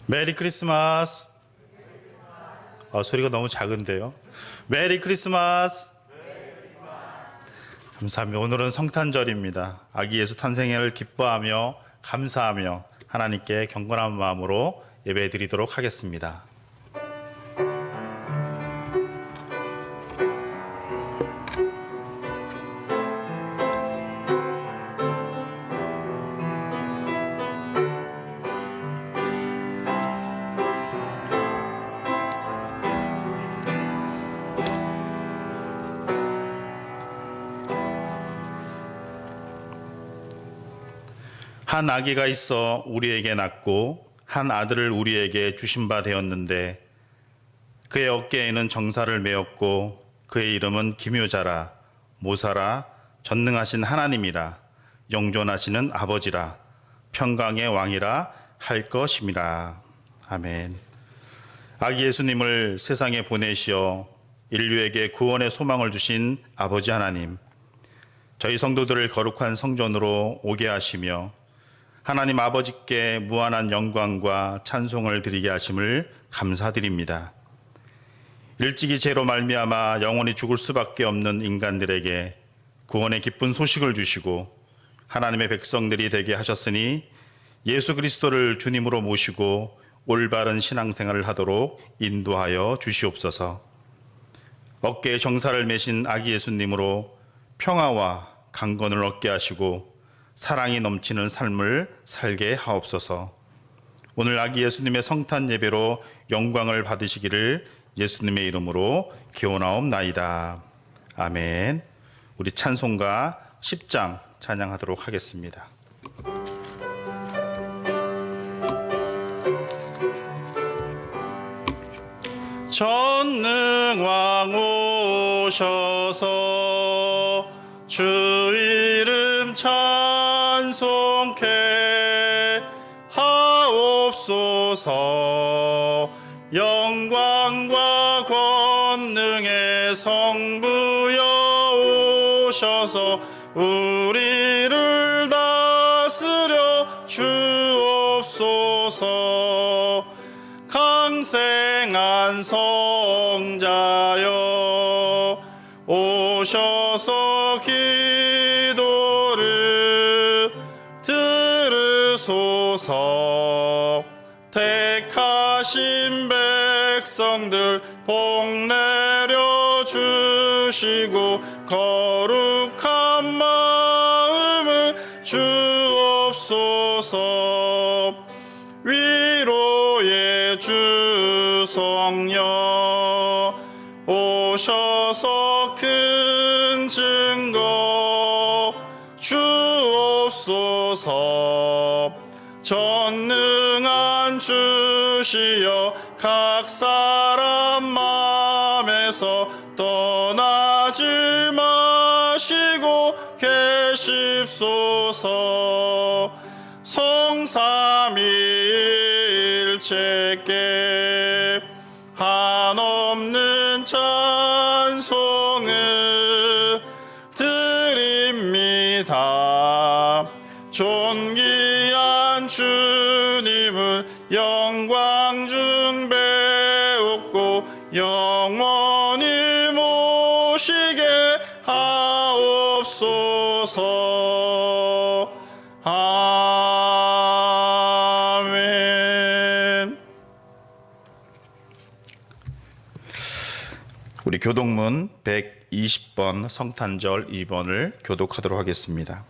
메리 크리스마스. 소리가 너무 작은데요. 메리 크리스마스. 감사합니다. 오늘은 성탄절입니다. 아기 예수 탄생을 기뻐하며 감사하며 하나님께 경건한 마음으로 예배 드리도록 하겠습니다. 한 아기가 있어 우리에게 낳고 한 아들을 우리에게 주신 바 되었는데 그의 어깨에는 정사를 메었고 그의 이름은 기묘자라 모사라 전능하신 하나님이라 영존하시는 아버지라 평강의 왕이라 할 것임이라. 아멘. 아기 예수님을 세상에 보내시어 인류에게 구원의 소망을 주신 아버지 하나님, 저희 성도들을 거룩한 성전으로 오게 하시며 하나님 아버지께 무한한 영광과 찬송을 드리게 하심을 감사드립니다. 일찍이 죄로 말미암아 영원히 죽을 수밖에 없는 인간들에게 구원의 기쁜 소식을 주시고 하나님의 백성들이 되게 하셨으니 예수 그리스도를 주님으로 모시고 올바른 신앙생활을 하도록 인도하여 주시옵소서. 어깨에 정사를 메신 아기 예수님으로 평화와 강건을 얻게 하시고 사랑이 넘치는 삶을 살게 하옵소서. 오늘 아기 예수님의 성탄 예배로 영광을 받으시기를 예수님의 이름으로 기원하옵나이다. 아멘. 우리 찬송가 10장 찬양하도록 하겠습니다. 전능왕 오셔서 주 이름 찬송케 하옵소서. 영광과 권능의 성부여 오셔서 우리를 다스려 주옵소서. 강생한 성자여 오셔서 기도를 들으소서. 택하신 백성들 복 내려 주시고 거룩한 마음을 주옵소서. 위로의 주 성령 오셔서 큰 증거 주옵소서. 전능한 주시여 각 사람 마음에서 떠나지 마시고 계십소서. 성삼위일체께 한없는 찬송을 드립니다. 존귀한 주님을 영광 중 배웠고 영원히 모시게 하옵소서. 아멘. 우리 교독문 120번 성탄절 2번을 교독하도록 하겠습니다.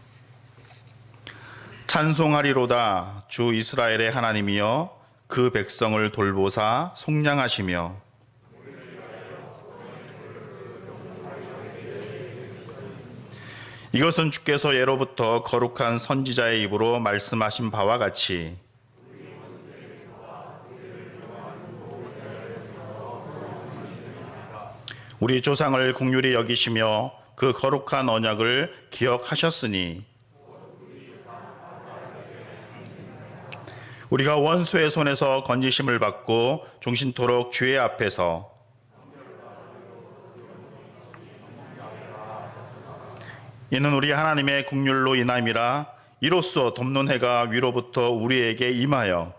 찬송하리로다 주 이스라엘의 하나님이여 그 백성을 돌보사 속량하시며 이것은 주께서 예로부터 거룩한 선지자의 입으로 말씀하신 바와 같이 우리 조상을 긍휼히 여기시며 그 거룩한 언약을 기억하셨으니 우리가 원수의 손에서 건지심을 받고 종신토록 주의 앞에서 이는 우리 하나님의 긍휼로 인함이라. 이로써 돕는 해가 위로부터 우리에게 임하여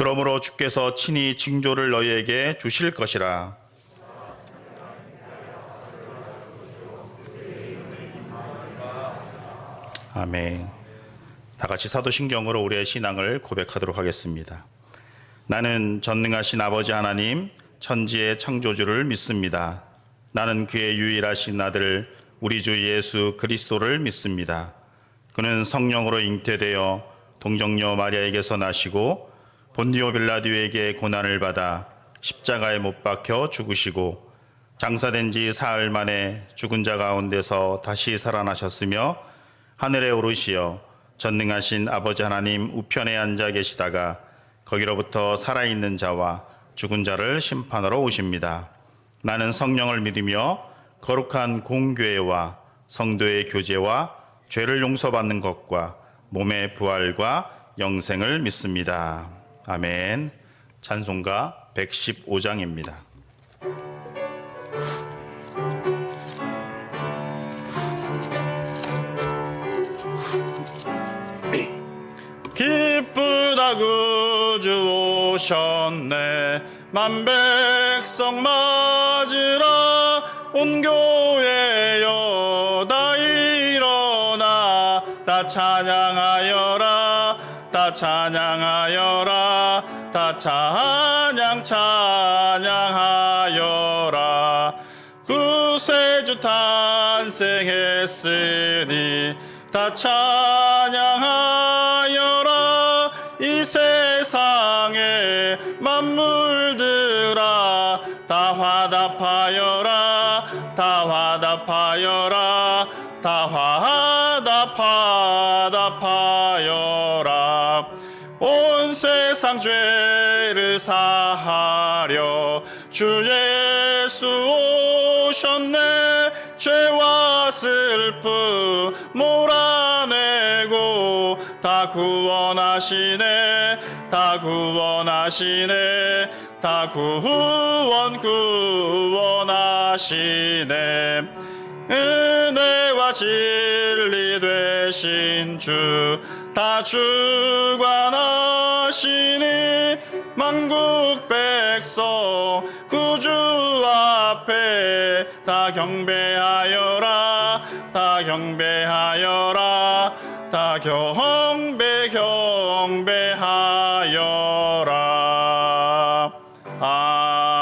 그러므로 주께서 친히 징조를 너희에게 주실 것이라. 아멘. 다 같이 사도신경으로 우리의 신앙을 고백하도록 하겠습니다. 나는 전능하신 아버지 하나님, 천지의 창조주를 믿습니다. 나는 그의 유일하신 아들 우리 주 예수 그리스도를 믿습니다. 그는 성령으로 잉태되어 동정녀 마리아에게서 나시고 본디오 빌라도에게 고난을 받아 십자가에 못 박혀 죽으시고 장사된 지 사흘 만에 죽은 자 가운데서 다시 살아나셨으며 하늘에 오르시어 전능하신 아버지 하나님 우편에 앉아 계시다가 거기로부터 살아있는 자와 죽은 자를 심판하러 오십니다. 나는 성령을 믿으며 거룩한 공교회와 성도의 교제와 죄를 용서받는 것과 몸의 부활과 영생을 믿습니다. 아멘. 찬송가 115장입니다. 기쁘다 구주 오셨네. 만백성 맞으라. 온 교회여 다 일어나. 다 찬양하여라. 다 찬양하여라. 다 찬양하여라. 구세주 탄생했으니 다 찬양하여라. 이 세상의 만물들아 다 화답하여라. 다 화답하여라. 다 화답하여라. 온 세상 죄를 사하려 주 예수 오셨네. 죄와 슬픔 몰아내고 다 구원하시네. 다 구원하시네. 다 구원하시네. 은혜와 진리 되신 주 다 주관하시니 만국 백성 구주 앞에 다 경배하여라. 다 경배하여라. 다 경배하여라. 아멘.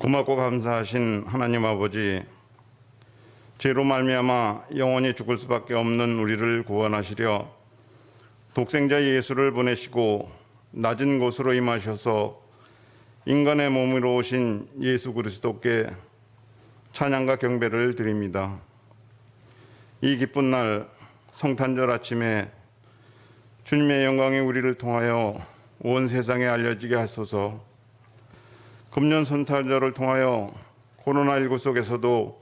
고맙고 감사하신 하나님 아버지, 죄로 말미암아 영원히 죽을 수밖에 없는 우리를 구원하시려 독생자 예수를 보내시고 낮은 곳으로 임하셔서 인간의 몸으로 오신 예수 그리스도께 찬양과 경배를 드립니다. 이 기쁜 날 성탄절 아침에 주님의 영광이 우리를 통하여 온 세상에 알려지게 하소서. 금년 성탄절을 통하여 코로나19 속에서도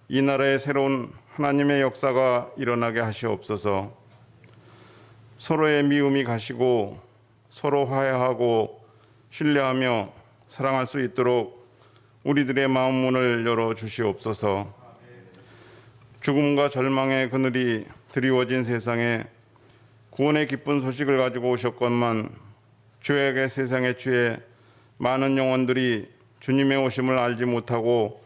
이 나라의 새로운 하나님의 역사가 일어나게 하시옵소서. 서로의 미움이 가시고 서로 화해하고 신뢰하며 사랑할 수 있도록 우리들의 마음 문을 열어 주시옵소서. 죽음과 절망의 그늘이 드리워진 세상에 구원의 기쁜 소식을 가지고 오셨건만 죄악의 세상에 취해 많은 영혼들이 주님의 오심을 알지 못하고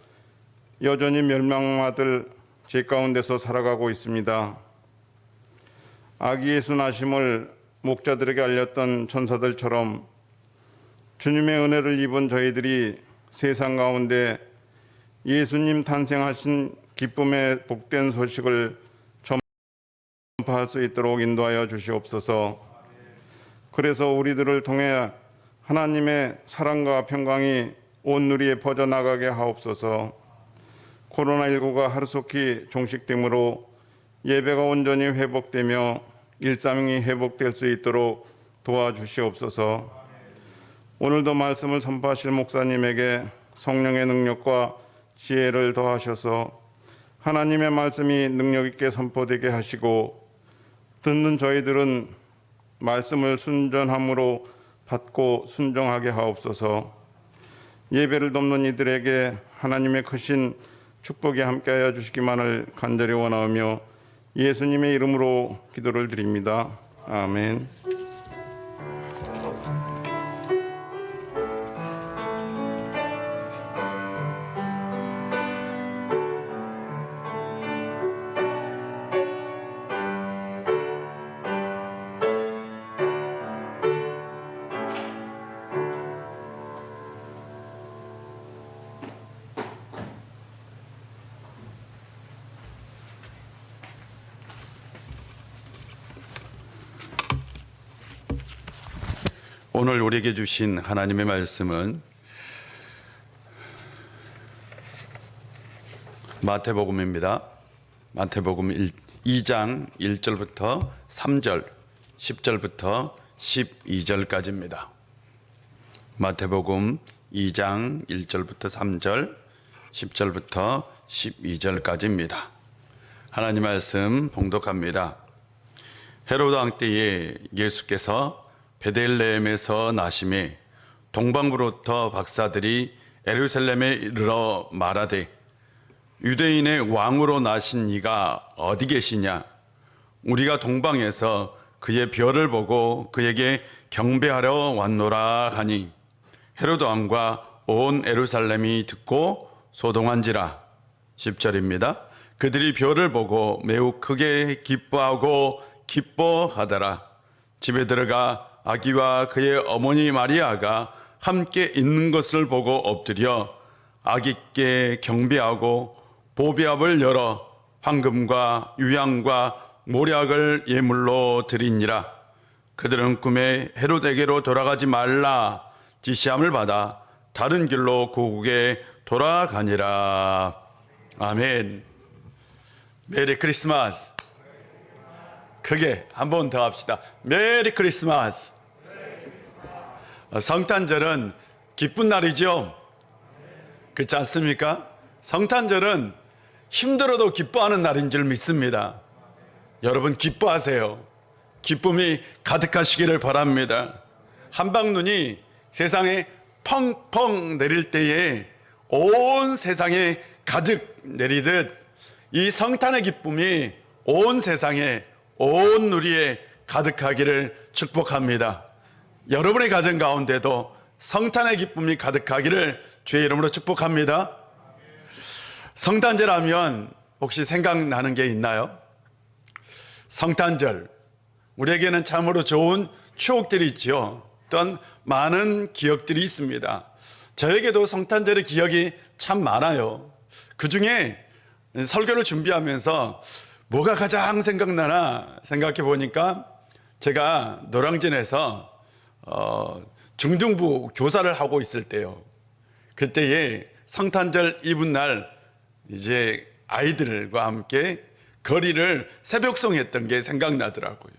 여전히 멸망받을 죄 가운데서 살아가고 있습니다. 아기 예수 나심을 목자들에게 알렸던 천사들처럼 주님의 은혜를 입은 저희들이 세상 가운데 예수님 탄생하신 기쁨의 복된 소식을 전파할 수 있도록 인도하여 주시옵소서. 그래서 우리들을 통해 하나님의 사랑과 평강이 온 누리에 퍼져나가게 하옵소서. 코로나19가 하루속히 종식되므로 예배가 온전히 회복되며 일상이 회복될 수 있도록 도와주시옵소서. 오늘도 말씀을 선포하실 목사님에게 성령의 능력과 지혜를 더하셔서 하나님의 말씀이 능력 있게 선포되게 하시고 듣는 저희들은 말씀을 순전함으로 받고 순종하게 하옵소서. 예배를 돕는 이들에게 하나님의 크신 축복이 함께하여 주시기만을 간절히 원하며 예수님의 이름으로 기도를 드립니다. 아멘. 오늘 우리에게 주신 하나님의 말씀은 마태복음입니다. 마태복음 2장 1절부터 3절, 10절부터 12절까지입니다. 마태복음 2장 1절부터 3절, 10절부터 12절까지입니다. 하나님 말씀 봉독합니다. 헤로드 왕 때에 예수께서 베들레헴에서 나심에 동방부로부터 박사들이 예루살렘에 이르러 말하되 유대인의 왕으로 나신 이가 어디 계시냐? 우리가 동방에서 그의 별을 보고 그에게 경배하러 왔노라 하니 헤로드 왕과 온 예루살렘이 듣고 소동한지라. 10절입니다. 그들이 별을 보고 매우 크게 기뻐하고 기뻐하더라. 집에 들어가 아기와 그의 어머니 마리아가 함께 있는 것을 보고 엎드려 아기께 경배하고 보배압을 열어 황금과 유향과 모략을 예물로 드리니라. 그들은 꿈에 헤롯에게로 돌아가지 말라 지시함을 받아 다른 길로 고국에 돌아가니라. 아멘. 메리 크리스마스. 크게 한 번 더 합시다. 메리 크리스마스. 성탄절은 기쁜 날이죠. 그렇지 않습니까? 성탄절은 힘들어도 기뻐하는 날인 줄 믿습니다. 여러분 기뻐하세요. 기쁨이 가득하시기를 바랍니다. 한방눈이 세상에 펑펑 내릴 때에 온 세상에 가득 내리듯 이 성탄의 기쁨이 온 세상에 온 누리에 가득하기를 축복합니다. 여러분의 가정 가운데도 성탄의 기쁨이 가득하기를 주의 이름으로 축복합니다. 성탄절 하면 혹시 생각나는 게 있나요? 성탄절, 우리에게는 참으로 좋은 추억들이 있죠. 또한 많은 기억들이 있습니다. 저에게도 성탄절의 기억이 참 많아요. 그 중에 설교를 준비하면서 뭐가 가장 생각나나 생각해 보니까 제가 노량진에서 중등부 교사를 하고 있을 때요. 그때에 성탄절 이브날 이제 아이들과 함께 거리를 새벽송했던 게 생각나더라고요.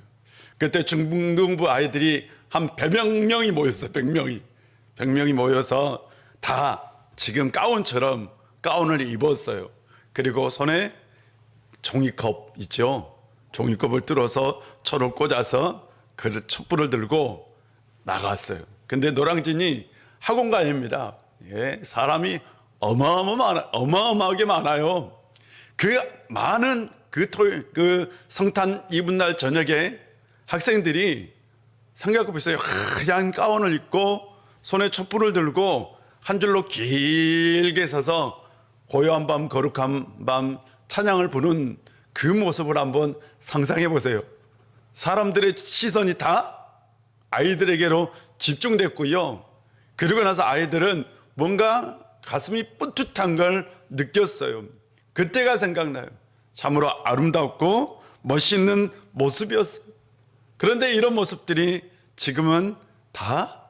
그때 중등부 아이들이 한 100명이 모였어요. 100명이 모여서 다 지금 가운처럼 가운을 입었어요. 그리고 손에 종이컵 있죠. 종이컵을 뚫어서 초를 꽂아서 그 촛불을 들고 나갔어요. 근데 노량진이 학원가입니다. 예, 사람이 어마어마하게 많아요. 그 많은 그 성탄 이브날 저녁에 학생들이 생각해보세요. 하얀 가운을 입고 손에 촛불을 들고 한 줄로 길게 서서 고요한 밤 거룩한 밤 찬양을 부는 그 모습을 한번 상상해 보세요. 사람들의 시선이 다 아이들에게로 집중됐고요. 그러고 나서 아이들은 뭔가 가슴이 뿌듯한 걸 느꼈어요. 그때가 생각나요. 참으로 아름답고 멋있는 모습이었어요. 그런데 이런 모습들이 지금은 다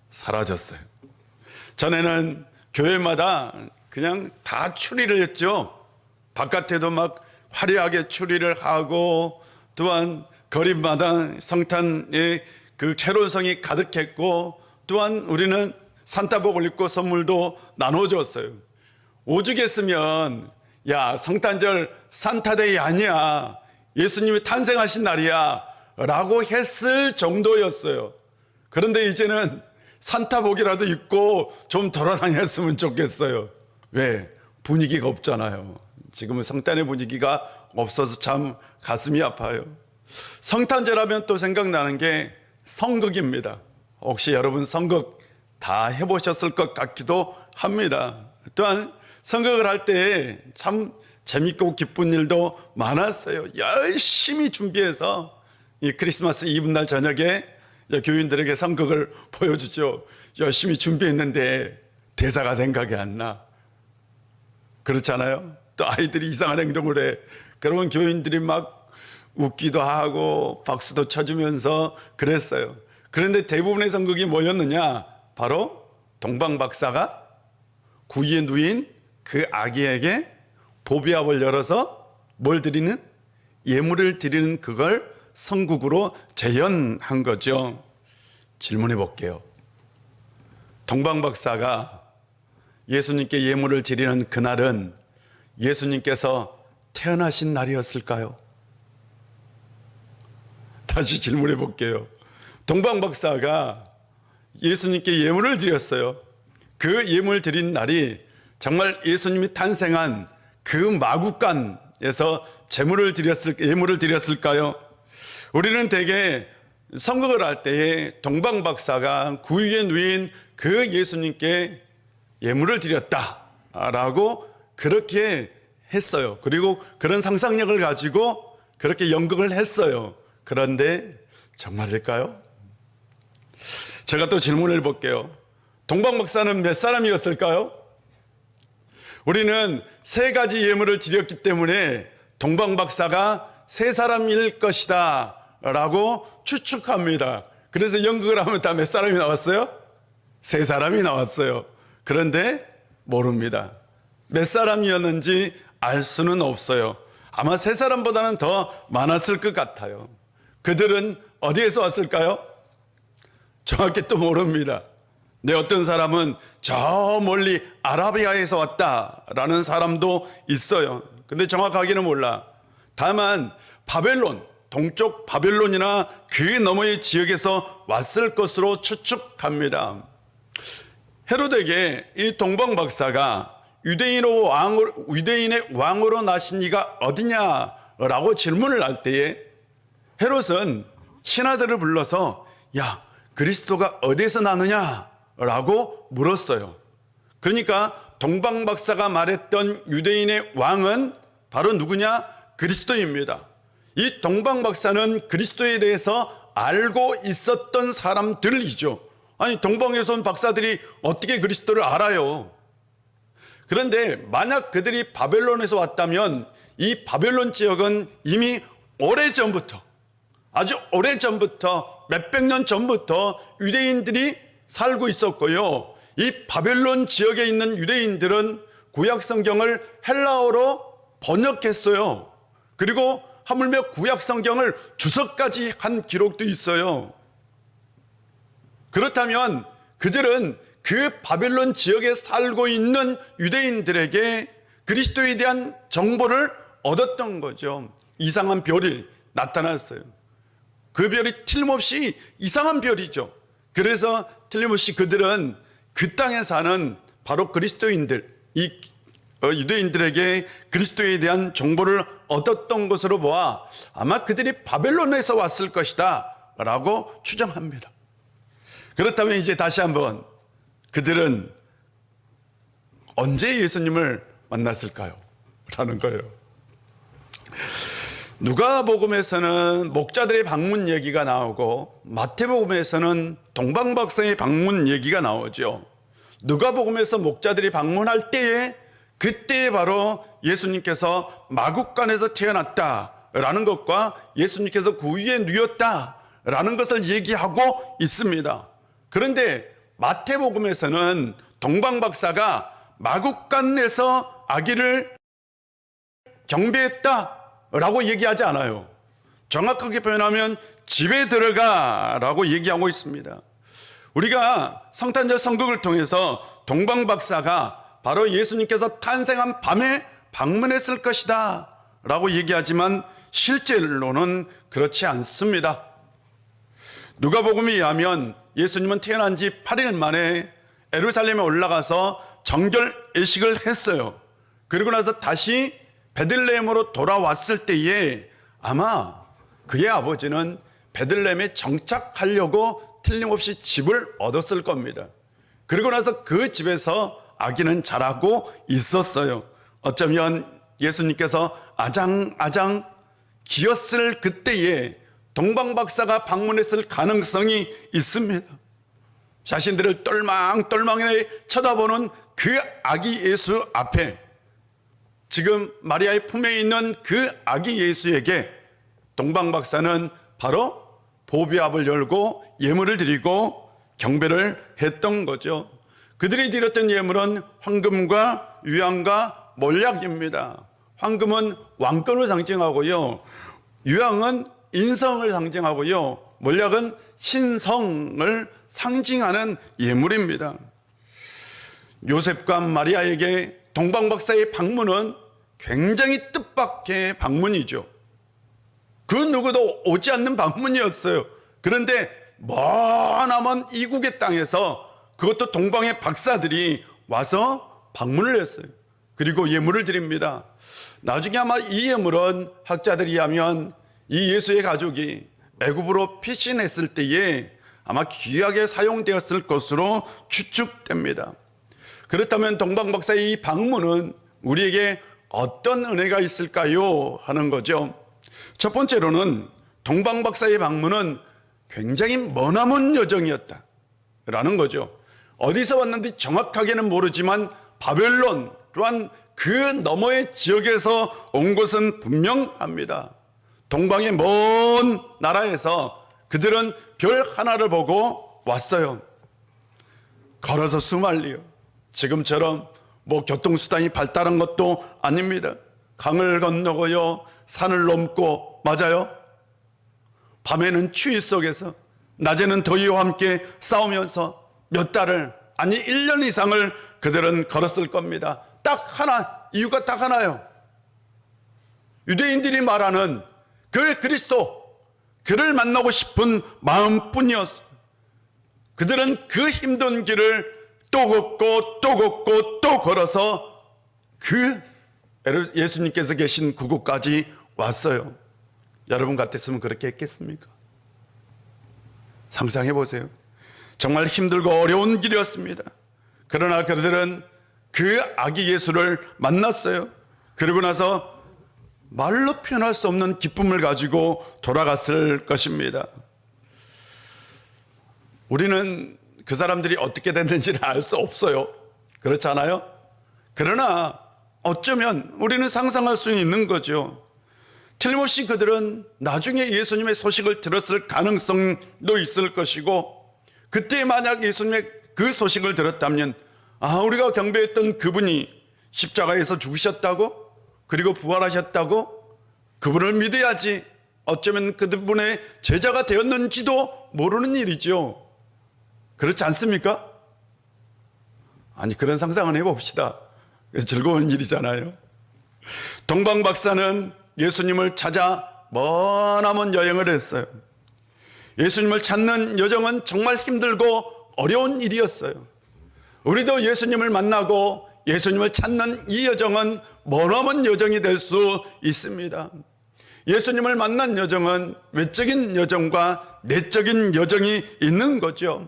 사라졌어요. 전에는 교회마다 그냥 다 추리를 했죠. 바깥에도 막 화려하게 추리를 하고, 또한 거리마다 성탄의 그 캐롤성이 가득했고, 또한 우리는 산타복을 입고 선물도 나눠줬어요. 오죽했으면 야, 성탄절 산타데이 아니야, 예수님이 탄생하신 날이야 라고 했을 정도였어요. 그런데 이제는 산타복이라도 입고 좀 돌아다녔으면 좋겠어요. 왜? 분위기가 없잖아요. 지금은 성탄의 분위기가 없어서 참 가슴이 아파요. 성탄절 하면 또 생각나는 게 성극입니다. 혹시 여러분 성극 다 해보셨을 것 같기도 합니다. 또한 성극을 할 때 참 재밌고 기쁜 일도 많았어요. 열심히 준비해서 이 크리스마스 이브날 저녁에 교인들에게 성극을 보여주죠. 열심히 준비했는데 대사가 생각이 안 나. 그렇잖아요. 또 아이들이 이상한 행동을 해. 그러면 교인들이 막 웃기도 하고 박수도 쳐주면서 그랬어요. 그런데 대부분의 성극이 뭐였느냐? 바로 동방박사가 구이에 누인 그 아기에게 보비압을 열어서 뭘 드리는? 예물을 드리는 그걸 성극으로 재현한 거죠. 질문해 볼게요. 동방박사가 예수님께 예물을 드리는 그날은 예수님께서 태어나신 날이었을까요? 다시 질문해 볼게요. 동방박사가 예수님께 예물을 드렸어요. 그 예물 드린 날이 정말 예수님이 탄생한 그 마구간에서 예물을 드렸을까요? 우리는 대개 성극을 할 때에 동방박사가 구유에 누인 그 예수님께 예물을 드렸다라고 그렇게 했어요. 그리고 그런 상상력을 가지고 그렇게 연극을 했어요. 그런데 정말일까요? 제가 또 질문을 볼게요. 동방박사는 몇 사람이었을까요? 우리는 세 가지 예물을 드렸기 때문에 동방박사가 세 사람일 것이다 라고 추측합니다. 그래서 연극을 하면 다 몇 사람이 나왔어요? 세 사람이 나왔어요. 그런데 모릅니다. 몇 사람이었는지 알 수는 없어요. 아마 세 사람보다는 더 많았을 것 같아요. 그들은 어디에서 왔을까요? 정확히 또 모릅니다. 네, 어떤 사람은 저 멀리 아라비아에서 왔다라는 사람도 있어요. 근데 정확하게는 몰라. 다만 바벨론, 동쪽 바벨론이나 그 너머의 지역에서 왔을 것으로 추측합니다. 헤로데에게 이 동방박사가 유대인의 왕으로 나신 이가 어디냐라고 질문을 할 때에 헤롯은 신하들을 불러서 야, 그리스도가 어디에서 나느냐라고 물었어요. 그러니까 동방박사가 말했던 유대인의 왕은 바로 누구냐? 그리스도입니다. 이 동방박사는 그리스도에 대해서 알고 있었던 사람들이죠. 아니, 동방에서 온 박사들이 어떻게 그리스도를 알아요? 그런데 만약 그들이 바벨론에서 왔다면 이 바벨론 지역은 이미 오래전부터, 아주 오래전부터, 몇백 년 전부터 유대인들이 살고 있었고요. 이 바벨론 지역에 있는 유대인들은 구약 성경을 헬라어로 번역했어요. 그리고 하물며 구약 성경을 주석까지 한 기록도 있어요. 그렇다면 그들은 그 바벨론 지역에 살고 있는 유대인들에게 그리스도에 대한 정보를 얻었던 거죠. 이상한 별이 나타났어요. 그 별이 틀림없이 이상한 별이죠. 그래서 틀림없이 그들은 그 땅에 사는 바로 그리스도인들, 이 유대인들에게 그리스도에 대한 정보를 얻었던 것으로 보아 아마 그들이 바벨론에서 왔을 것이다 라고 추정합니다. 그렇다면 이제 다시 한번 그들은 언제 예수님을 만났을까요? 라는 거예요. 누가복음에서는 목자들의 방문 얘기가 나오고 마태복음에서는 동방박사의 방문 얘기가 나오죠. 누가복음에서 목자들이 방문할 때에 그때에 바로 예수님께서 마구간에서 태어났다 라는 것과 예수님께서 그 위에 누웠다라는 것을 얘기하고 있습니다. 그런데 마태복음에서는 동방박사가 마국간에서 아기를 경배했다라고 얘기하지 않아요. 정확하게 표현하면 집에 들어가라고 얘기하고 있습니다. 우리가 성탄절 성극을 통해서 동방박사가 바로 예수님께서 탄생한 밤에 방문했을 것이다 라고 얘기하지만 실제로는 그렇지 않습니다. 누가복음에 의하면 예수님은 태어난 지 8일 만에 예루살렘에 올라가서 정결 예식을 했어요. 그리고 나서 다시 베들레헴으로 돌아왔을 때에 아마 그의 아버지는 베들레헴에 정착하려고 틀림없이 집을 얻었을 겁니다. 그리고 나서 그 집에서 아기는 자라고 있었어요. 어쩌면 예수님께서 아장아장 기었을 그때에 동방박사가 방문했을 가능성이 있습니다. 자신들을 똘망똘망하게 쳐다보는 그 아기 예수 앞에 지금 마리아의 품에 있는 그 아기 예수에게 동방박사는 바로 보배압을 열고 예물을 드리고 경배를 했던 거죠. 그들이 드렸던 예물은 황금과 유향과 몰약입니다. 황금은 왕권을 상징하고요. 유향은 인성을 상징하고요. 몰약은 신성을 상징하는 예물입니다. 요셉과 마리아에게 동방박사의 방문은 굉장히 뜻밖의 방문이죠. 그 누구도 오지 않는 방문이었어요. 그런데 머나먼 이국의 땅에서 그것도 동방의 박사들이 와서 방문을 했어요. 그리고 예물을 드립니다. 나중에 아마 이 예물은 학자들이 하면 이 예수의 가족이 애굽으로 피신했을 때에 아마 귀하게 사용되었을 것으로 추측됩니다. 그렇다면 동방박사의 이 방문은 우리에게 어떤 은혜가 있을까요? 하는 거죠. 첫 번째로는 동방박사의 방문은 굉장히 머나먼 여정이었다 라는 거죠. 어디서 왔는지 정확하게는 모르지만 바벨론 또한 그 너머의 지역에서 온 것은 분명합니다. 동방의 먼 나라에서 그들은 별 하나를 보고 왔어요. 걸어서 수말리요. 지금처럼 뭐 교통수단이 발달한 것도 아닙니다. 강을 건너고요, 산을 넘고, 맞아요? 밤에는 추위 속에서, 낮에는 더위와 함께 싸우면서 몇 달을, 아니 1년 이상을 그들은 걸었을 겁니다. 딱 하나, 이유가 딱 하나요. 유대인들이 말하는 그 그리스도, 그를 만나고 싶은 마음뿐이었어요. 그들은 그 힘든 길을 또 걷고 또 걷고 또 걸어서 그 예수님께서 계신 그곳까지 왔어요. 여러분 같았으면 그렇게 했겠습니까? 상상해 보세요. 정말 힘들고 어려운 길이었습니다. 그러나 그들은 그 아기 예수를 만났어요. 그리고 나서 말로 표현할 수 없는 기쁨을 가지고 돌아갔을 것입니다. 우리는 그 사람들이 어떻게 됐는지는 알 수 없어요. 그렇지 않아요? 그러나 어쩌면 우리는 상상할 수 있는 거죠. 틀림없이 그들은 나중에 예수님의 소식을 들었을 가능성도 있을 것이고, 그때 만약 예수님의 그 소식을 들었다면, 우리가 경배했던 그분이 십자가에서 죽으셨다고, 그리고 부활하셨다고, 그분을 믿어야지 어쩌면 그분의 제자가 되었는지도 모르는 일이죠. 그렇지 않습니까? 아니, 그런 상상을 해봅시다. 즐거운 일이잖아요. 동방박사는 예수님을 찾아 머나먼 여행을 했어요. 예수님을 찾는 여정은 정말 힘들고 어려운 일이었어요. 우리도 예수님을 만나고 예수님을 찾는 이 여정은 머나먼 여정이 될 수 있습니다. 예수님을 만난 여정은 외적인 여정과 내적인 여정이 있는 거죠.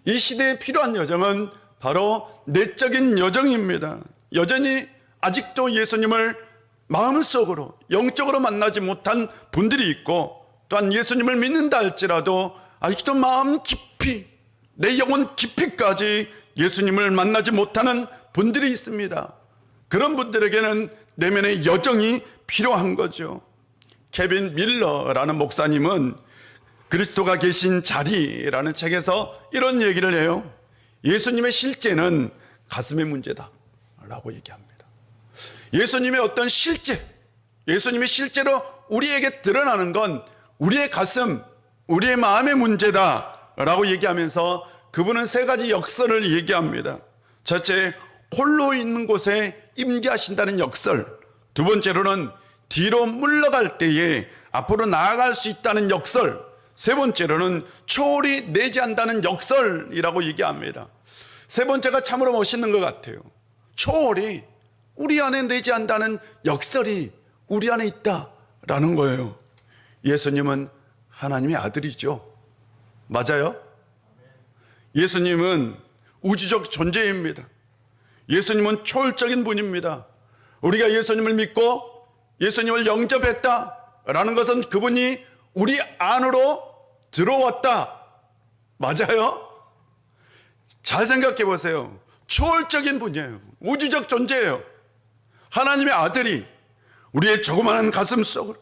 이 시대에 필요한 여정은 바로 내적인 여정입니다. 여전히 아직도 예수님을 마음속으로 영적으로 만나지 못한 분들이 있고, 또한 예수님을 믿는다 할지라도 아직도 마음 깊이, 내 영혼 깊이까지 예수님을 만나지 못하는 분들이 있습니다. 그런 분들에게는 내면의 여정이 필요한 거죠. 케빈 밀러라는 목사님은 그리스도가 계신 자리라는 책에서 이런 얘기를 해요. 예수님의 실제는 가슴의 문제다라고 얘기합니다. 예수님의 어떤 실제, 예수님이 실제로 우리에게 드러나는 건 우리의 가슴, 우리의 마음의 문제다라고 얘기하면서 그분은 세 가지 역설을 얘기합니다. 첫째, 홀로 있는 곳에 임재하신다는 역설. 두 번째로는 뒤로 물러갈 때에 앞으로 나아갈 수 있다는 역설. 세 번째로는 초월이 내재한다는 역설이라고 얘기합니다. 세 번째가 참으로 멋있는 것 같아요. 초월이 우리 안에 내재한다는 역설이 우리 안에 있다라는 거예요. 예수님은 하나님의 아들이죠. 맞아요? 예수님은 우주적 존재입니다. 예수님은 초월적인 분입니다. 우리가 예수님을 믿고 예수님을 영접했다라는 것은 그분이 우리 안으로 들어왔다. 맞아요? 잘 생각해 보세요. 초월적인 분이에요. 우주적 존재예요. 하나님의 아들이 우리의 조그마한 가슴 속으로,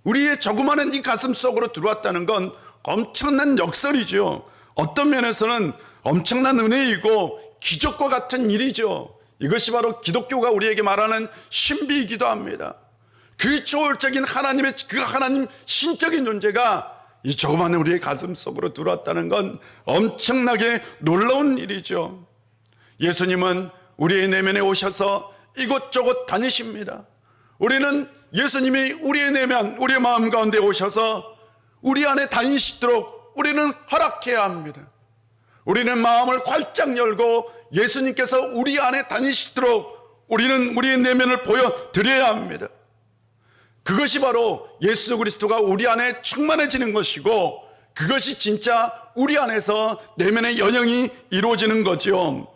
우리의 조그마한 이 가슴 속으로 들어왔다는 건 엄청난 역설이죠. 어떤 면에서는 엄청난 은혜이고 기적과 같은 일이죠. 이것이 바로 기독교가 우리에게 말하는 신비이기도 합니다. 그 초월적인 하나님의, 그 하나님 신적인 존재가 이 조그마한 우리의 가슴 속으로 들어왔다는 건 엄청나게 놀라운 일이죠. 예수님은 우리의 내면에 오셔서 이곳저곳 다니십니다. 우리는 예수님이 우리의 내면, 우리의 마음 가운데 오셔서 우리 안에 다니시도록 우리는 허락해야 합니다. 우리는 마음을 활짝 열고 예수님께서 우리 안에 다니시도록 우리는 우리의 내면을 보여드려야 합니다. 그것이 바로 예수 그리스도가 우리 안에 충만해지는 것이고, 그것이 진짜 우리 안에서 내면의 연영이 이루어지는 거죠.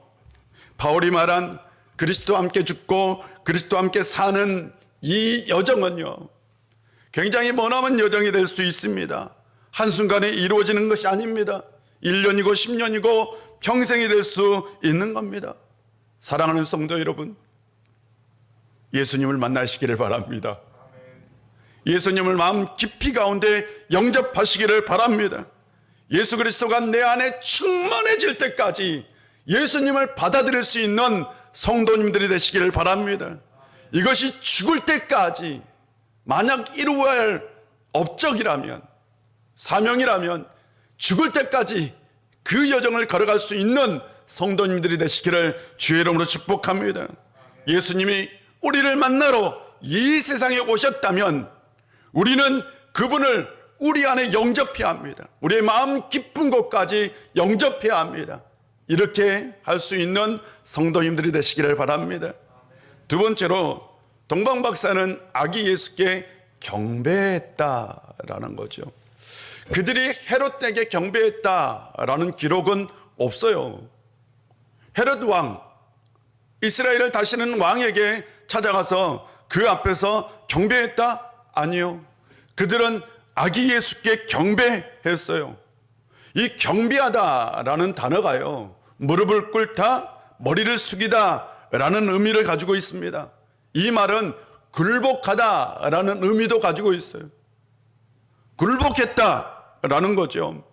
바울이 말한 그리스도와 함께 죽고 그리스도와 함께 사는 이 여정은요, 굉장히 머나먼 여정이 될 수 있습니다. 한순간에 이루어지는 것이 아닙니다. 1년이고 10년이고 평생이 될 수 있는 겁니다. 사랑하는 성도 여러분, 예수님을 만나시기를 바랍니다. 예수님을 마음 깊이 가운데 영접하시기를 바랍니다. 예수 그리스도가 내 안에 충만해질 때까지 예수님을 받아들일 수 있는 성도님들이 되시기를 바랍니다. 이것이 죽을 때까지 만약 이루어야 할 업적이라면, 사명이라면 죽을 때까지 그 여정을 걸어갈 수 있는 성도님들이 되시기를 주의 이름으로 축복합니다. 예수님이 우리를 만나러 이 세상에 오셨다면 우리는 그분을 우리 안에 영접해야 합니다. 우리의 마음 깊은 곳까지 영접해야 합니다. 이렇게 할 수 있는 성도님들이 되시기를 바랍니다. 두 번째로, 동방 박사는 아기 예수께 경배했다라는 거죠. 그들이 헤롯에게 경배했다라는 기록은 없어요. 헤롯 왕, 이스라엘을 다스리는 왕에게 찾아가서 그 앞에서 경배했다? 아니요. 그들은 아기 예수께 경배했어요. 이 경배하다라는 단어가요, 무릎을 꿇다, 머리를 숙이다 라는 의미를 가지고 있습니다. 이 말은 굴복하다라는 의미도 가지고 있어요. 굴복했다라는 거죠.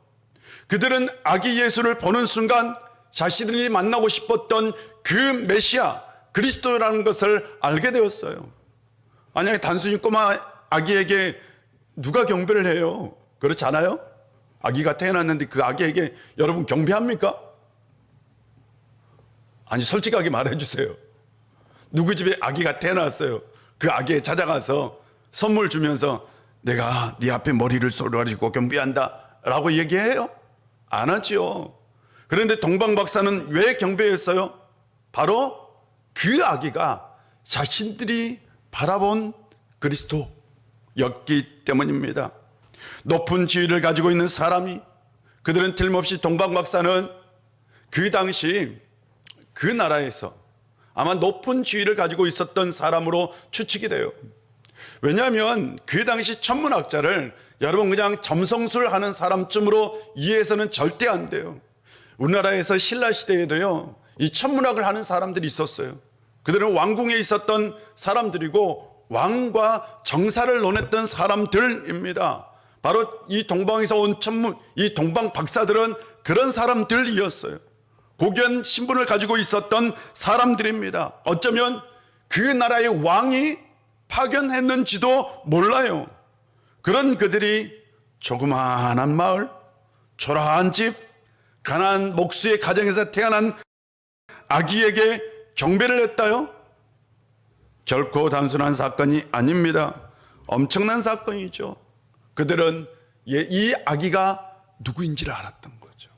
그들은 아기 예수를 보는 순간 자신들이 만나고 싶었던 그 메시아 그리스도라는 것을 알게 되었어요. 만약에 단순히 꼬마 아기에게 누가 경배를 해요? 그렇지 않아요? 아기가 태어났는데 그 아기에게 여러분 경배합니까? 아니, 솔직하게 말해주세요. 누구 집에 아기가 태어났어요. 그 아기에 찾아가서 선물 주면서 내가 네 앞에 머리를 쏠라리고 경배한다 라고 얘기해요? 안 하죠. 그런데 동방 박사는 왜 경배했어요? 바로 그 아기가 자신들이 바라본 그리스도였기 때문입니다. 높은 지위를 가지고 있는 사람이, 그들은 틀림없이 동방 박사는 그 당시 그 나라에서 아마 높은 지위를 가지고 있었던 사람으로 추측이 돼요. 왜냐하면 그 당시 천문학자를 여러분 그냥 점성술 하는 사람쯤으로 이해해서는 절대 안 돼요. 우리나라에서 신라 시대에도요, 이 천문학을 하는 사람들이 있었어요. 그들은 왕궁에 있었던 사람들이고 왕과 정사를 논했던 사람들입니다. 바로 이 동방에서 온 천문, 이 동방 박사들은 그런 사람들이었어요. 고귀한 신분을 가지고 있었던 사람들입니다. 어쩌면 그 나라의 왕이 파견했는지도 몰라요. 그런 그들이 조그마한 마을, 초라한 집, 가난한 목수의 가정에서 태어난 아기에게 경배를 했다요? 결코 단순한 사건이 아닙니다. 엄청난 사건이죠. 그들은 이 아기가 누구인지를 알았던 거죠.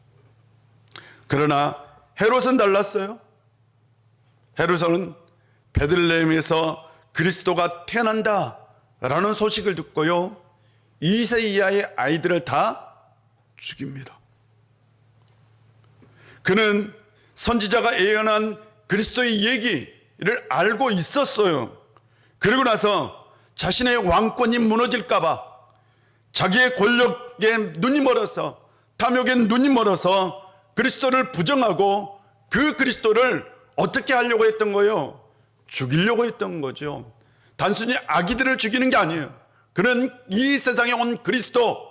그러나 헤롯은 달랐어요. 헤롯은 베들레헴에서 그리스도가 태어난다라는 소식을 듣고요, 2세 이하의 아이들을 다 죽입니다. 그는 선지자가 예언한 그리스도의 얘기를 알고 있었어요. 그리고 나서 자신의 왕권이 무너질까봐, 자기의 권력에 눈이 멀어서, 탐욕에 눈이 멀어서 그리스도를 부정하고 그 그리스도를 어떻게 하려고 했던 거예요? 죽이려고 했던 거죠. 단순히 아기들을 죽이는 게 아니에요. 그는 이 세상에 온 그리스도,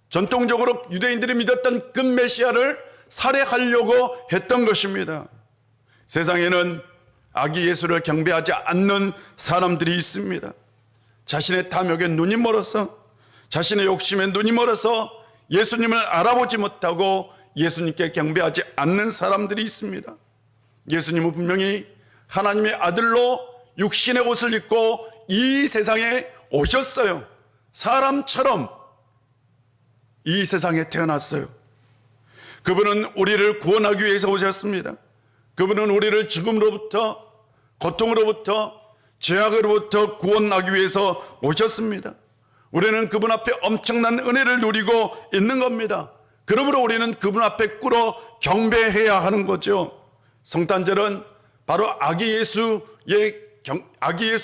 전통적으로 유대인들이 믿었던 그 메시아를 살해하려고 했던 것입니다. 세상에는 아기 예수를 경배하지 않는 사람들이 있습니다. 자신의 탐욕에 눈이 멀어서, 자신의 욕심에 눈이 멀어서 예수님을 알아보지 못하고 예수님께 경배하지 않는 사람들이 있습니다. 예수님은 분명히 하나님의 아들로 육신의 옷을 입고 이 세상에 오셨어요. 사람처럼 이 세상에 태어났어요. 그분은 우리를 구원하기 위해서 오셨습니다. 그분은 우리를 죽음으로부터, 고통으로부터, 죄악으로부터 구원하기 위해서 오셨습니다. 우리는 그분 앞에 엄청난 은혜를 누리고 있는 겁니다. 그러므로 우리는 그분 앞에 꿇어 경배해야 하는 거죠. 성탄절은 바로 아기 예수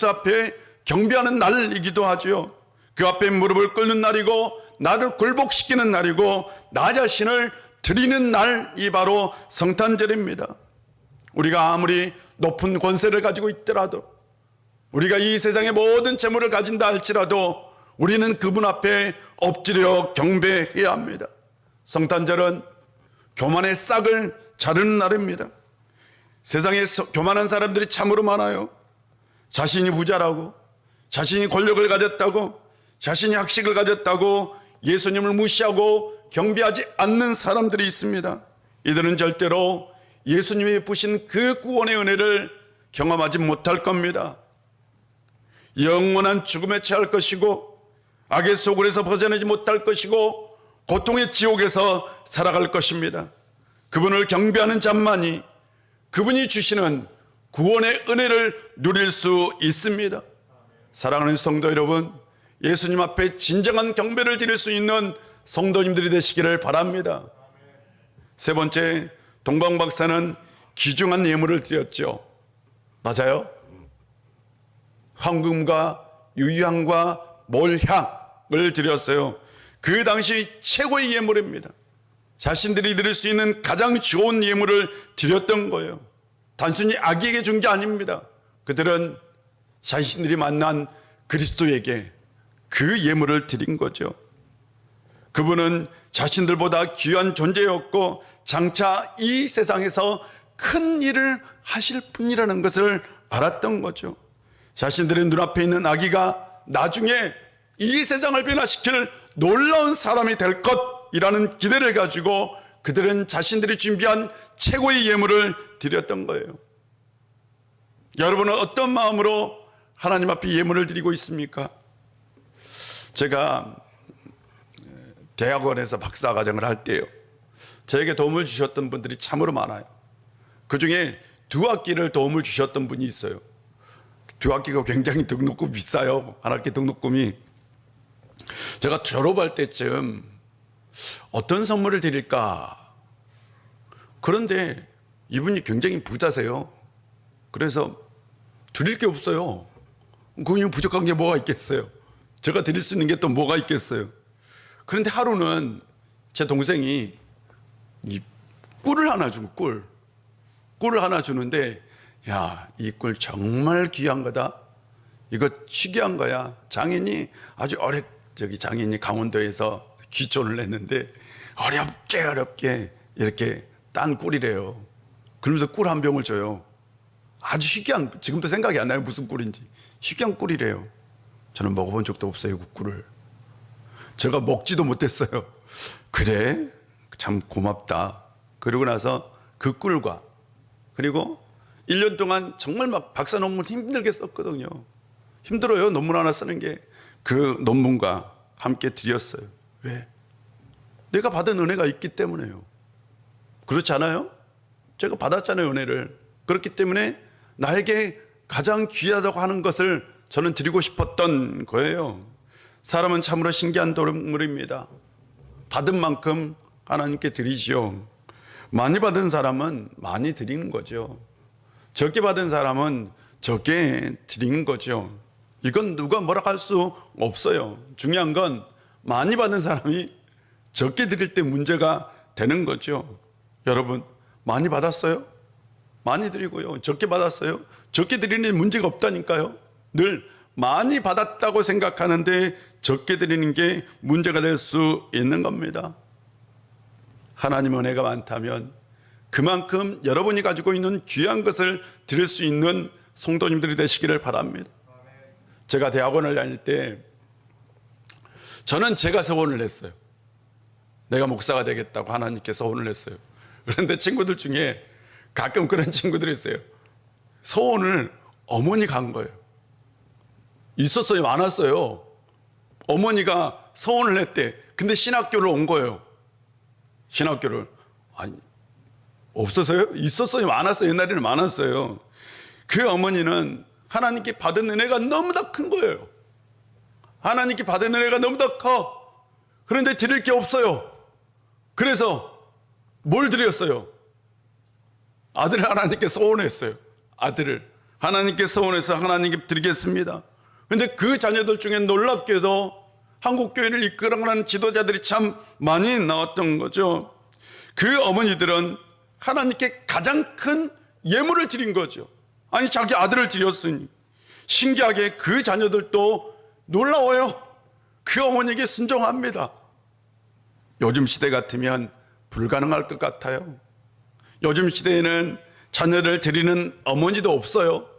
앞에 경배하는 날이기도 하죠. 그 앞에 무릎을 꿇는 날이고, 나를 굴복시키는 날이고, 나 자신을 드리는 날이 바로 성탄절입니다. 우리가 아무리 높은 권세를 가지고 있더라도, 우리가 이 세상의 모든 재물을 가진다 할지라도 우리는 그분 앞에 엎드려 경배해야 합니다. 성탄절은 교만의 싹을 자르는 날입니다. 세상에 교만한 사람들이 참으로 많아요. 자신이 부자라고, 자신이 권력을 가졌다고, 자신이 학식을 가졌다고 예수님을 무시하고 경배하지 않는 사람들이 있습니다. 이들은 절대로 예수님이 베푸신 그 구원의 은혜를 경험하지 못할 겁니다. 영원한 죽음에 처할 것이고, 악의 소굴에서 벗어나지 못할 것이고, 고통의 지옥에서 살아갈 것입니다. 그분을 경배하는 자만이 그분이 주시는 구원의 은혜를 누릴 수 있습니다. 사랑하는 성도 여러분, 예수님 앞에 진정한 경배를 드릴 수 있는 성도님들이 되시기를 바랍니다. 세 번째, 동방 박사는 귀중한 예물을 드렸죠. 맞아요? 황금과 유향과 몰향을 드렸어요. 그 당시 최고의 예물입니다. 자신들이 드릴 수 있는 가장 좋은 예물을 드렸던 거예요. 단순히 아기에게 준 게 아닙니다. 그들은 자신들이 만난 그리스도에게 그 예물을 드린 거죠. 그분은 자신들보다 귀한 존재였고, 장차 이 세상에서 큰 일을 하실 분이라는 것을 알았던 거죠. 자신들의 눈앞에 있는 아기가 나중에 이 세상을 변화시킬 놀라운 사람이 될 것이라는 기대를 가지고 그들은 자신들이 준비한 최고의 예물을 드렸던 거예요. 여러분은 어떤 마음으로 하나님 앞에 예물을 드리고 있습니까? 제가 대학원에서 박사과정을 할 때요, 저에게 도움을 주셨던 분들이 참으로 많아요. 그 중에 두 학기를 도움을 주셨던 분이 있어요. 두 학기가 굉장히 등록금 비싸요. 한 학기 등록금이. 제가 졸업할 때쯤 어떤 선물을 드릴까? 그런데 이분이 굉장히 부자세요. 그래서 드릴 게 없어요. 그냥 부족한 게 뭐가 있겠어요? 제가 드릴 수 있는 게 또 뭐가 있겠어요? 그런데 하루는 제 동생이 이 꿀을 하나 주고, 꿀을 하나 주는데, 야, 이 꿀 정말 귀한 거다. 이거 희귀한 거야. 장인이 아주 장인이 강원도에서 귀촌을 했는데 어렵게 이렇게 딴 꿀이래요. 그러면서 꿀 한 병을 줘요. 아주 희귀한, 지금도 생각이 안 나요. 무슨 꿀인지. 희귀한 꿀이래요. 저는 먹어본 적도 없어요, 그 꿀을. 제가 먹지도 못했어요. 그래? 참 고맙다. 그러고 나서 그 꿀과, 그리고 1년 동안 정말 막 박사 논문 힘들게 썼거든요. 힘들어요, 논문 하나 쓰는 게. 그 논문과 함께 드렸어요. 왜? 내가 받은 은혜가 있기 때문에요. 그렇지 않아요? 제가 받았잖아요, 은혜를. 그렇기 때문에 나에게 가장 귀하다고 하는 것을 저는 드리고 싶었던 거예요. 사람은 참으로 신기한 동물입니다. 받은 만큼 하나님께 드리죠. 많이 받은 사람은 많이 드리는 거죠. 적게 받은 사람은 적게 드리는 거죠. 이건 누가 뭐라 할 수 없어요. 중요한 건 많이 받은 사람이 적게 드릴 때 문제가 되는 거죠. 여러분, 많이 받았어요? 많이 드리고요. 적게 받았어요? 적게 드리는 문제가 없다니까요. 늘 많이 받았다고 생각하는데 적게 드리는 게 문제가 될 수 있는 겁니다. 하나님 은혜가 많다면 그만큼 여러분이 가지고 있는 귀한 것을 드릴 수 있는 성도님들이 되시기를 바랍니다. 제가 대학원을 다닐 때 저는 제가 서원을 했어요. 내가 목사가 되겠다고 하나님께 서원을 했어요. 그런데 친구들 중에 가끔 그런 친구들이 있어요. 서원을 어머니가 한 거예요. 있었어요, 많았어요. 어머니가 서원을 했대. 근데 신학교를 온 거예요. 신학교를. 아니, 없었어요? 있었어요, 많았어요. 옛날에는 많았어요. 그 어머니는 하나님께 받은 은혜가 너무나 큰 거예요. 하나님께 받은 은혜가 너무나 커. 그런데 드릴 게 없어요. 그래서 뭘 드렸어요? 아들을 하나님께 소원했어요. 아들을 하나님께 소원해서 하나님께 드리겠습니다. 그런데 그 자녀들 중에 놀랍게도 한국교회를 이끌어가는 지도자들이 참 많이 나왔던 거죠. 그 어머니들은 하나님께 가장 큰 예물을 드린 거죠. 아니, 자기 아들을 드렸으니. 신기하게 그 자녀들도 놀라워요. 그 어머니에게 순종합니다. 요즘 시대 같으면 불가능할 것 같아요. 요즘 시대에는 자녀를 드리는 어머니도 없어요.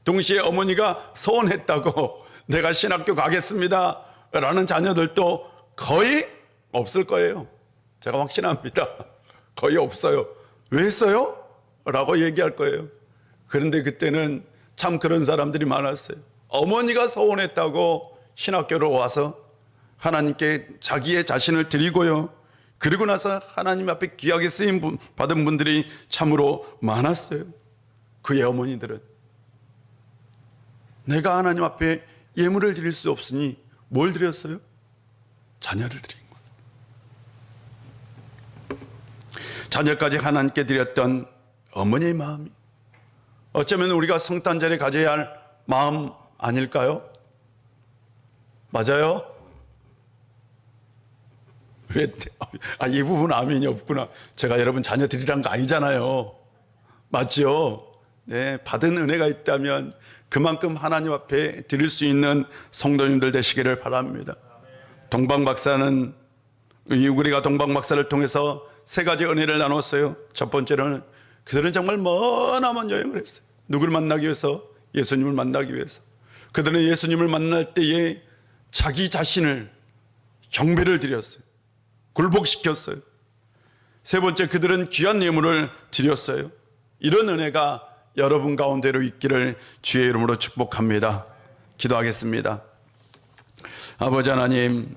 동시에 어머니가 소원했다고 내가 신학교 가겠습니다 라는 자녀들도 거의 없을 거예요. 제가 확신합니다. 거의 없어요. 왜 했어요? 라고 얘기할 거예요. 그런데 그때는 참 그런 사람들이 많았어요. 어머니가 소원했다고 신학교로 와서 하나님께 자기의 자신을 드리고요. 그리고 나서 하나님 앞에 귀하게 쓰임 받은 분들이 참으로 많았어요. 그의 어머니들은 내가 하나님 앞에 예물을 드릴 수 없으니 뭘 드렸어요? 자녀를 드린 거예요. 자녀까지 하나님께 드렸던 어머니의 마음이 어쩌면 우리가 성탄절에 가져야 할 마음 아닐까요? 맞아요? 이 부분은 아멘이 없구나. 제가 여러분 자녀 드리라는 거 아니잖아요. 맞죠? 네, 받은 은혜가 있다면 그만큼 하나님 앞에 드릴 수 있는 성도님들 되시기를 바랍니다. 동방박사는, 우리가 동방박사를 통해서 세 가지 은혜를 나눴어요. 첫 번째로는 그들은 정말 머나먼 여행을 했어요. 누구를 만나기 위해서? 예수님을 만나기 위해서. 그들은 예수님을 만날 때에 자기 자신을 경배를 드렸어요. 굴복시켰어요. 세 번째, 그들은 귀한 예물을 드렸어요. 이런 은혜가 여러분 가운데로 있기를 주의 이름으로 축복합니다. 기도하겠습니다. 아버지 하나님,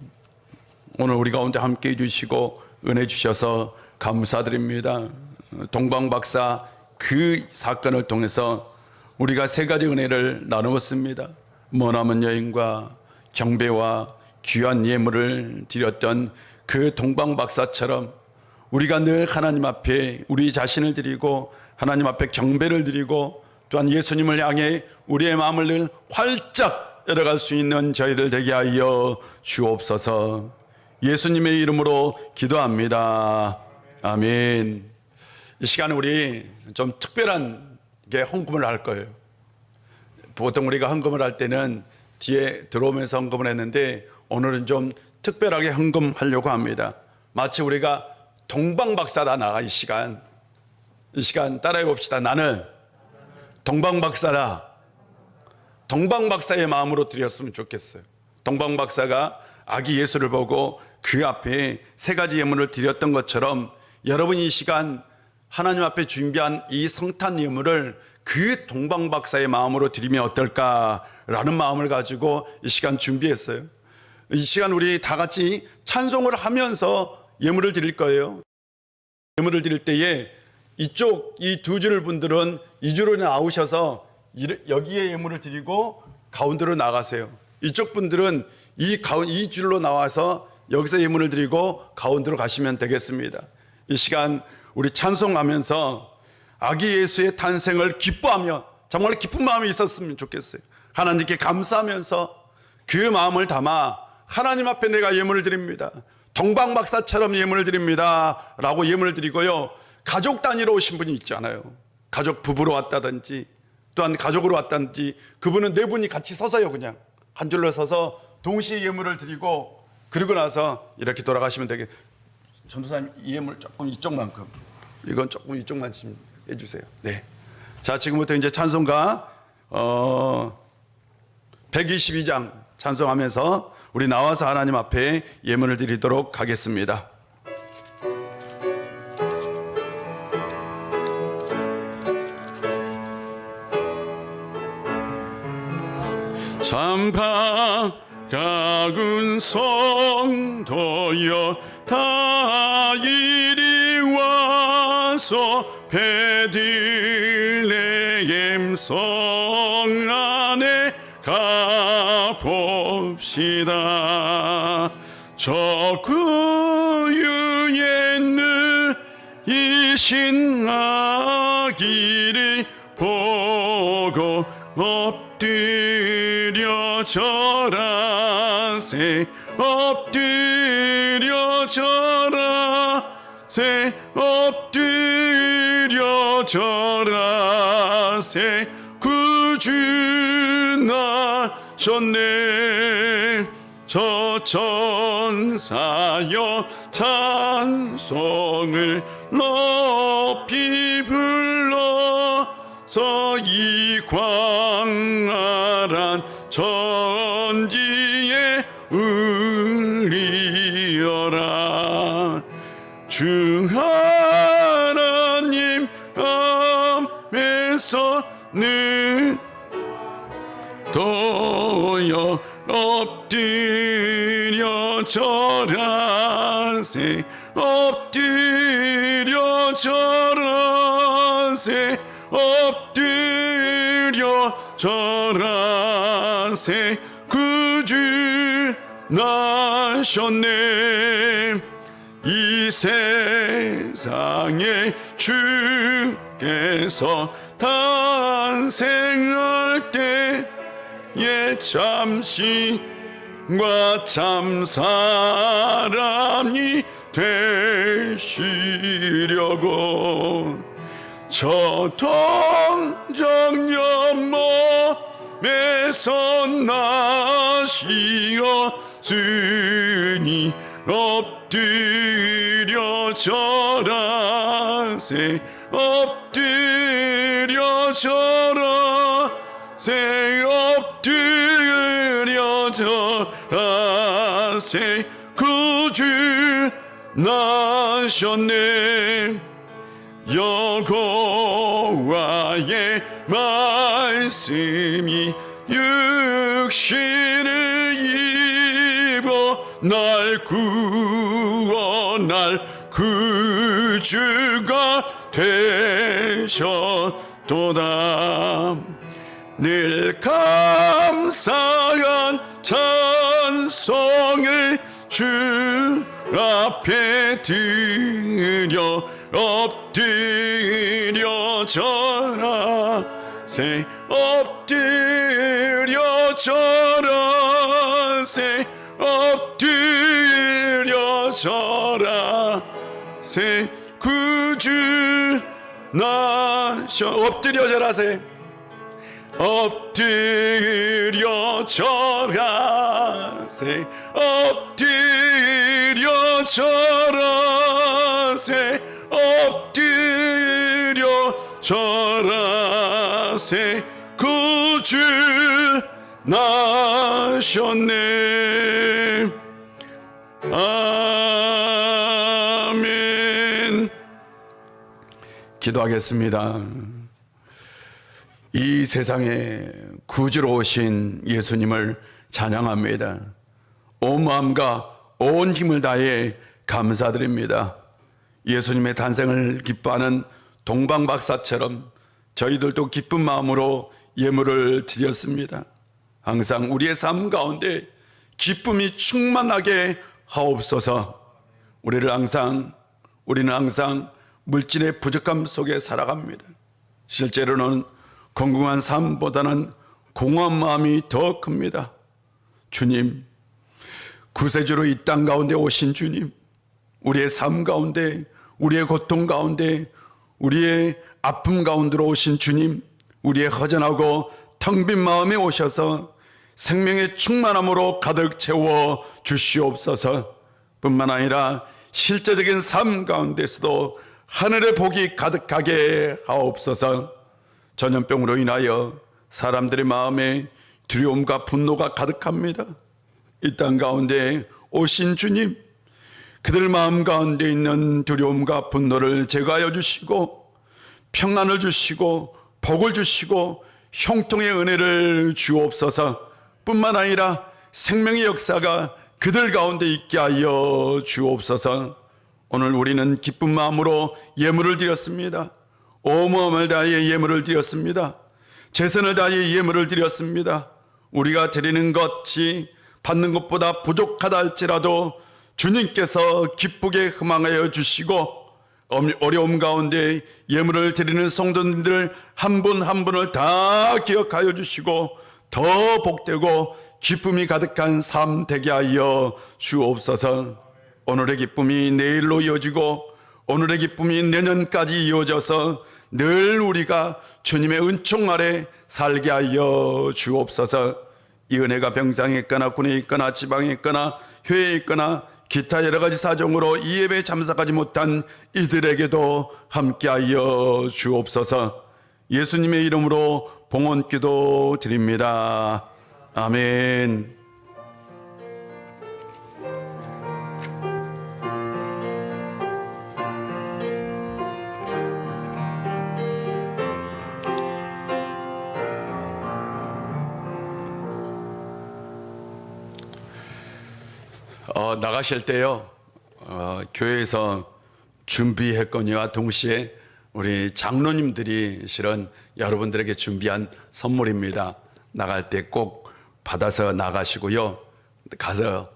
오늘 우리 가운데 함께 해주시고 은혜 주셔서 감사드립니다. 동방박사 그 사건을 통해서 우리가 세 가지 은혜를 나누었습니다. 머나먼 여인과 경배와 귀한 예물을 드렸던 그 동방박사처럼 우리가 늘 하나님 앞에 우리 자신을 드리고 하나님 앞에 경배를 드리고 또한 예수님을 향해 우리의 마음을 늘 활짝 열어갈 수 있는 저희들 되게 하여 주옵소서. 예수님의 이름으로 기도합니다. 아멘. 이 시간에 우리 좀 특별한 게 헌금을 할 거예요. 보통 우리가 헌금을 할 때는 뒤에 들어오면서 헌금을 했는데 오늘은 좀 특별하게 헌금하려고 합니다. 마치 우리가 동방박사다. 나가 이 시간 따라해 봅시다. 나는 동방박사다. 동방박사의 마음으로 드렸으면 좋겠어요. 동방박사가 아기 예수를 보고 그 앞에 세 가지 예물을 드렸던 것처럼 여러분이 이 시간 하나님 앞에 준비한 이 성탄 예물을 그 동방박사의 마음으로 드리면 어떨까라는 마음을 가지고 이 시간 준비했어요. 이 시간 우리 다 같이 찬송을 하면서 예물을 드릴 거예요. 예물을 드릴 때에 이쪽 이 두 줄 분들은 이 줄로 나오셔서 여기에 예물을 드리고 가운데로 나가세요. 이쪽 분들은 이 줄로 나와서 여기서 예물을 드리고 가운데로 가시면 되겠습니다. 이 시간 우리 찬송하면서 아기 예수의 탄생을 기뻐하며 정말 기쁜 마음이 있었으면 좋겠어요. 하나님께 감사하면서 그 마음을 담아 하나님 앞에 내가 예물을 드립니다. 동방박사처럼 예물을 드립니다 라고 예물을 드리고요. 가족 단위로 오신 분이 있잖아요. 가족 부부로 왔다든지 또한 가족으로 왔다든지 그분은 네 분이 같이 서서요. 그냥 한 줄로 서서 동시에 예물을 드리고 그리고 나서 이렇게 돌아가시면 되겠. 전도사님 이 예물 조금 이쪽만큼, 이건 조금 이쪽만 좀 해주세요. 네. 자, 지금부터 이제 찬송가 122장 찬송하면서 우리 나와서 하나님 앞에 예물을 드리도록 하겠습니다. 참 가까운 성도여 다 이리 와서 베들레헴 성 안에 가봅시다. 저 구유에 누이신 아기를 보고 엎드려 절하세 엎드려 절하세 엎드려 절하세 구주 나셨네. 저 천사여 찬송을 높이 불러서 이 광활한 천지에 울리어라. 주 하나님 앞에서는 도여 엎드려 절하세 엎드려 절하세 엎드려 절하세 구주 나셨네. 이 세상에 주께서 탄생할 때에 참신과 참 사람이 되시려고 저 동정 연못에서 나시었으니 엎드려 절하세 엎드려 절하세 엎드려 절하세 구주 나셨네. 여호와의 말씀이 육신을 입어 날 구원할 구주가 되셨도다. 늘 감사한 찬송을 주 앞에 드려 엎드려 절하세 엎드려 절하세 엎드려 절하세 구주 나셔 엎드려 절하세 엎드려 절하세 엎드려 절하세 엎드려 절하세 구주 나셨네. 아멘. 기도하겠습니다. 이 세상에 구주로 오신 예수님을 찬양합니다. 온 마음과 온 힘을 다해 감사드립니다. 예수님의 탄생을 기뻐하는 동방박사처럼 저희들도 기쁜 마음으로 예물을 드렸습니다. 항상 우리의 삶 가운데 기쁨이 충만하게 하옵소서. 우리는 항상 물질의 부족함 속에 살아갑니다. 실제로는 건강한 삶보다는 공허한 마음이 더 큽니다. 주님, 구세주로 이 땅 가운데 오신 주님, 우리의 삶 가운데, 우리의 고통 가운데, 우리의 아픔 가운데로 오신 주님, 우리의 허전하고 텅 빈 마음에 오셔서 생명의 충만함으로 가득 채워 주시옵소서. 뿐만 아니라 실제적인 삶 가운데서도 하늘의 복이 가득하게 하옵소서. 전염병으로 인하여 사람들의 마음에 두려움과 분노가 가득합니다. 이 땅 가운데 오신 주님, 그들 마음 가운데 있는 두려움과 분노를 제거하여 주시고 평안을 주시고 복을 주시고 형통의 은혜를 주옵소서. 뿐만 아니라 생명의 역사가 그들 가운데 있게 하여 주옵소서. 오늘 우리는 기쁜 마음으로 예물을 드렸습니다. 온 마음을 다해 예물을 드렸습니다. 최선을 다해 예물을 드렸습니다. 우리가 드리는 것이 받는 것보다 부족하다 할지라도 주님께서 기쁘게 흠망하여 주시고 어려움 가운데 예물을 드리는 성도님들 한 분 한 분을 다 기억하여 주시고 더 복되고 기쁨이 가득한 삶 되게 하여 주옵소서. 오늘의 기쁨이 내일로 이어지고 오늘의 기쁨이 내년까지 이어져서 늘 우리가 주님의 은총 아래 살게 하여 주옵소서. 이 은혜가 병상에 있거나 군에 있거나 지방에 있거나 교회에 있거나 기타 여러 가지 사정으로 이 예배에 참석하지 못한 이들에게도 함께하여 주옵소서. 예수님의 이름으로 봉헌 기도 드립니다. 아멘. 나가실 때요, 교회에서 준비했거니와 동시에 우리 장로님들이 실은 여러분들에게 준비한 선물입니다. 나갈 때 꼭 받아서 나가시고요.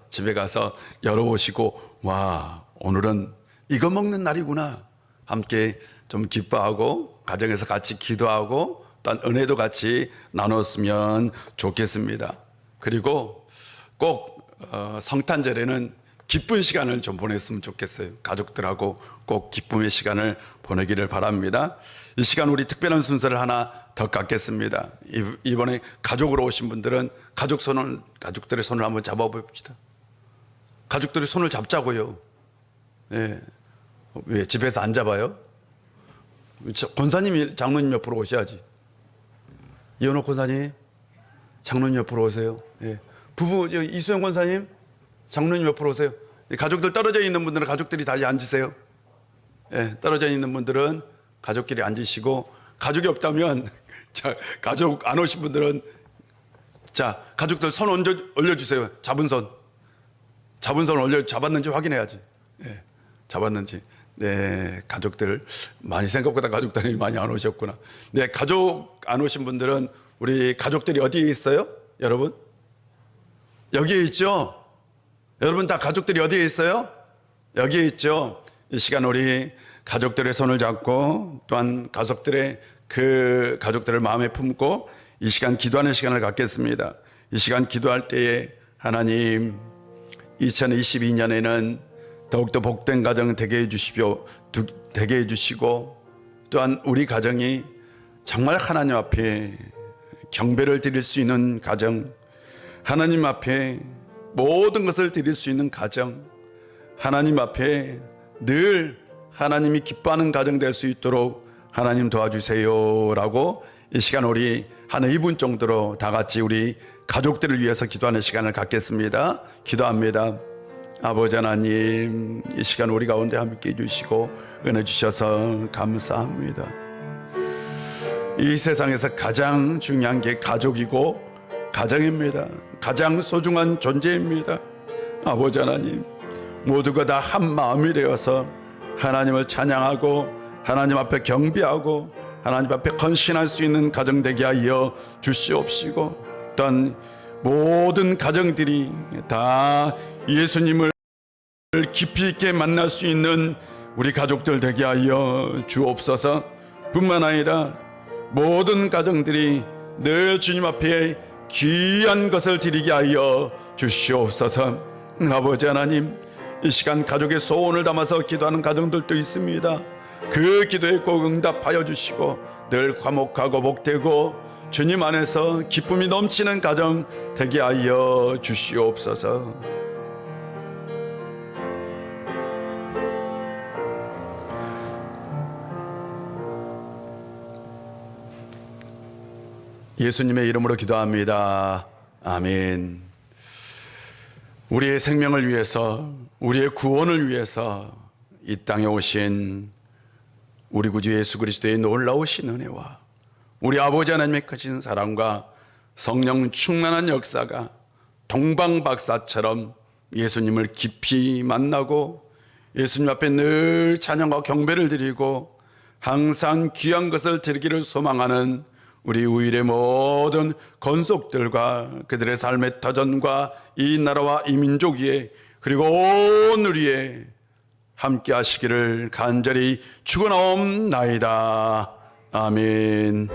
집에 가서 열어보시고, 와, 오늘은 이거 먹는 날이구나. 함께 좀 기뻐하고, 가정에서 같이 기도하고, 또 은혜도 같이 나눴으면 좋겠습니다. 그리고 꼭 성탄절에는 기쁜 시간을 좀 보냈으면 좋겠어요. 가족들하고 꼭 기쁨의 시간을 보내기를 바랍니다. 이 시간 우리 특별한 순서를 하나 더 갖겠습니다. 이번에 가족으로 오신 분들은 가족들의 손을 한번 잡아봅시다. 가족들의 손을 잡자고요. 네. 왜 집에서 안 잡아요? 권사님이 장로님 옆으로 오셔야지. 이현옥 권사님, 장로님 옆으로 오세요. 네. 부부 이수영 권사님, 장로님 옆으로 오세요. 가족들 떨어져 있는 분들은 가족들이 다시 앉으세요. 네, 떨어져 있는 분들은 가족끼리 앉으시고, 가족이 없다면 자, 가족 안 오신 분들은 자, 가족들 손 올려주세요. 잡은 손 잡았는지 확인해야지. 네, 잡았는지. 네, 가족들 생각보다 가족들이 많이 안 오셨구나. 네, 가족 안 오신 분들은 우리 가족들이 어디에 있어요? 여러분? 여기에 있죠? 여러분 다 가족들이 어디에 있어요? 여기에 있죠? 이 시간 우리 가족들의 손을 잡고 또한 가족들의 가족들을 마음에 품고 이 시간 기도하는 시간을 갖겠습니다. 이 시간 기도할 때에 하나님 2022년에는 더욱더 복된 가정 되게 해주시고 또한 우리 가정이 정말 하나님 앞에 경배를 드릴 수 있는 가정, 하나님 앞에 모든 것을 드릴 수 있는 가정, 하나님 앞에 늘 하나님이 기뻐하는 가정 될 수 있도록 하나님 도와주세요 라고 이 시간 우리 한 2분 정도로 다 같이 우리 가족들을 위해서 기도하는 시간을 갖겠습니다. 기도합니다. 아버지 하나님, 이 시간 우리 가운데 함께 해주시고 은혜 주셔서 감사합니다. 이 세상에서 가장 중요한 게 가족이고 가정입니다. 가장 소중한 존재입니다. 아버지 하나님, 모두가 다 한 마음이 되어서 하나님을 찬양하고 하나님 앞에 경배하고 하나님 앞에 헌신할 수 있는 가정 되게 하여 주시옵시고, 또한 모든 가정들이 다 예수님을 깊이 있게 만날 수 있는 우리 가족들 되게 하여 주옵소서. 뿐만 아니라 모든 가정들이 늘 주님 앞에 귀한 것을 드리게 하여 주시옵소서. 아버지 하나님, 이 시간 가족의 소원을 담아서 기도하는 가정들도 있습니다. 그 기도에 꼭 응답하여 주시고 늘 화목하고 복되고 주님 안에서 기쁨이 넘치는 가정 되게 하여 주시옵소서. 예수님의 이름으로 기도합니다. 아멘. 우리의 생명을 위해서, 우리의 구원을 위해서 이 땅에 오신 우리 구주 예수 그리스도의 놀라우신 은혜와 우리 아버지 하나님의 크신 사랑과 성령 충만한 역사가 동방박사처럼 예수님을 깊이 만나고 예수님 앞에 늘 찬양과 경배를 드리고 항상 귀한 것을 드리기를 소망하는 우리 우일의 모든 건속들과 그들의 삶의 터전과 이 나라와 이 민족 위에 그리고 온 우리에 함께 하시기를 간절히 축원하옵나이다. 아멘.